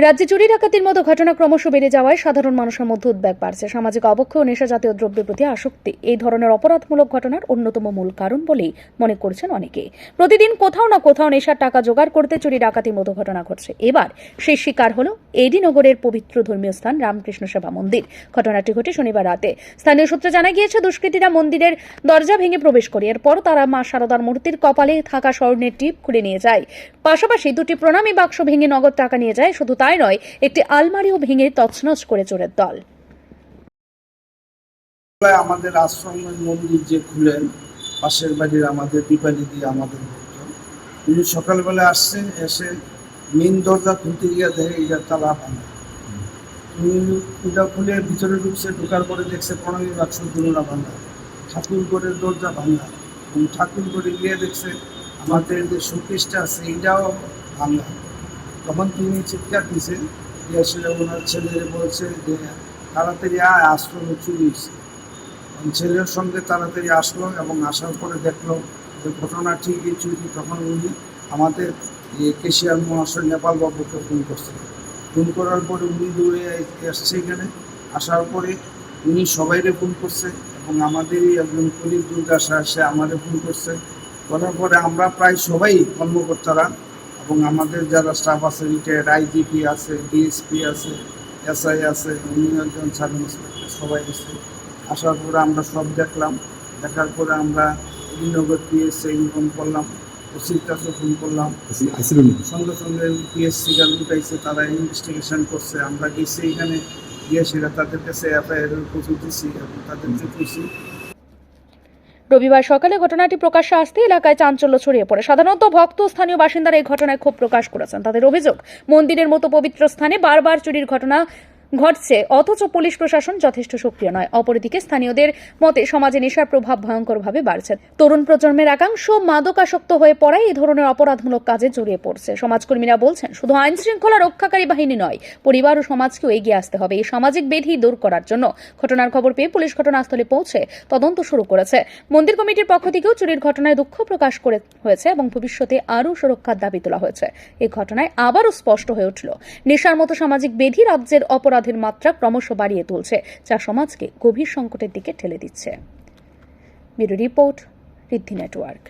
রাজ্যে চুরি ডাকাতির মতো ঘটনা ক্রমশ বেড়ে যাওয়ায় সাধারণ মানুষের মধ্যে উদ্বেগ বাড়ছে। সামাজিক অবক্ষয় ও নেশা জাতীয় দ্রব্যের প্রতি আসক্তি এই ধরনের অপরাধমূলক ঘটনার অন্যতম মূল কারণ বলেই মনে করছেন অনেকে। প্রতিদিন কোথাও না কোথাও নেশার টাকা জোগাড় করতে চুরি ডাকাতির মতো ঘটনা ঘটছে। এবার সেই শিকার হলো এডি নগরের পবিত্র ধর্মীয় স্থান রামকৃষ্ণ সেবা মন্দির। ঘটনাটি ঘটে শনিবার রাতে। স্থানীয় সূত্রে জানা গিয়েছে, দুষ্কৃতীরা মন্দিরের দরজা ভেঙে প্রবেশ করে এরপর তারা মা শারদার মূর্তির কপালে থাকা স্বর্ণের টিপ খুলে নিয়ে যায়। পাশাপাশি দুটি প্রণামী বাক্স ভেঙে নগদ টাকা নিয়ে যায়। শুধু তাই নয়, একটি আলমারিও ভেঙে তছনছ করে চোরের দল। আমাদের আশ্রমের মন্দির যে খুলেন পাশের বাড়ির আমাদের দীপালি দিয়ে আমাদের উনি সকালবেলা আসছেন, এসে মেন দরজা খুলতে গিয়ে দেখে এটা তালা ভাঙা। উনি ওটা খুলে ভিতরে ঢুকছে, ঢোকার পরে দেখছে প্রণামী বাক্স দুলনা ভাঙা, ঠাকুর ঘরের দরজা ভাঙা, এবং ঠাকুর ঘরে গিয়ে দেখছে আমাদের যে শোকেসটা আছে এটাও ভাঙা। তখন তিনি চিৎকার দিছে, আসলে ওনার ছেলে বলছে যে তাড়াতাড়ি আশ্রমে চুরি হয়েছে। ছেলের সঙ্গে তাড়াতাড়ি আসলো এবং আসার পরে দেখলো যে ঘটনা ঠিকই চুরি। তখন উনি আমাদের কেশিয়ার মহাশয় নেপাল বাবুকে ফোন করছে। ফোন করার পরে উনি দৌড়ে আসছে এখানে। আসার পরে উনি সবাইরে ফোন করছে এবং আমাদেরই একজন কলিগ দুর্গাশা সে আমাদের ফোন করছে। করার পরে আমরা প্রায় সবাই কর্মকর্তারা এবং আমাদের যারা স্টাফ আছে, রিটায়ার্ড আইজিপি আছে, ডিএসপি আছে, এসআই আছে, উনি একজন সাব ইন্সপেক্টর, সবাই আছে। আসার পরে আমরা সব দেখলাম। দেখার পরে আমরা এডিনগর পিএসসি ইনফর্ম করলাম, ওসির কাছে ফোন করলাম। সঙ্গে সঙ্গে পিএসসি গার্ড উঠাইছে, তারা ইনভেস্টিগেশন করছে। আমরা গেছি এখানে, গিয়ে সেটা তাদের কাছে এফআইআর কপি দিচ্ছি এবং তাদেরকে খুশি। রবিবার সকালে ঘটনাটি প্রকাশ্যে আসতে এলাকায় চাঞ্চল্য ছড়িয়ে পড়ে। সাধারণত ভক্ত স্থানীয় বাসিন্দারা এই ঘটনায় ক্ষোভ প্রকাশ করেছেন। তাদের অভিযোগ, মন্দিরের মতো পবিত্র স্থানে বারবার চুরির ঘটনা ঘটছে, অথচ পুলিশ প্রশাসন যথেষ্ট সক্রিয় নয়। অপরদিকে স্থানীয়দের মতে সমাজে নেশার প্রভাব ভয়ঙ্করভাবে বাড়ছে। তরুণ প্রজন্মের একাংশ মাদকাসক্ত হয়ে পড়ায় এই ধরনের অপরাধমূলক কাজে জড়িয়ে পড়ছে। সমাজকর্মীরা বলছেন, শুধু আইন শৃঙ্খলা রক্ষাকারী বাহিনী নয়, পরিবার ও সমাজকেও এগিয়ে আসতে হবে এই সামাজিক বেধি দূর করার জন্য। ঘটনার খবর পেয়ে পুলিশ ঘটনাস্থলে পৌঁছে তদন্ত শুরু করেছে। মন্দির কমিটির পক্ষ থেকেও চুরির ঘটনায় দুঃখ প্রকাশ হয়েছে এবং ভবিষ্যতে আরও সুরক্ষার দাবি তোলা হয়েছে। এই ঘটনায় আবারও স্পষ্ট হয়ে উঠল, নেশার মতো সামাজিক বেধি রাজ্যের অপরাধের মাত্রা ক্রমশ বাড়িয়ে তুলছে, যা সমাজকে গভীর সংকটের দিকে ঠেলে দিচ্ছে। ব্যুরো রিপোর্ট, ঋদ্ধি নেটওয়ার্ক।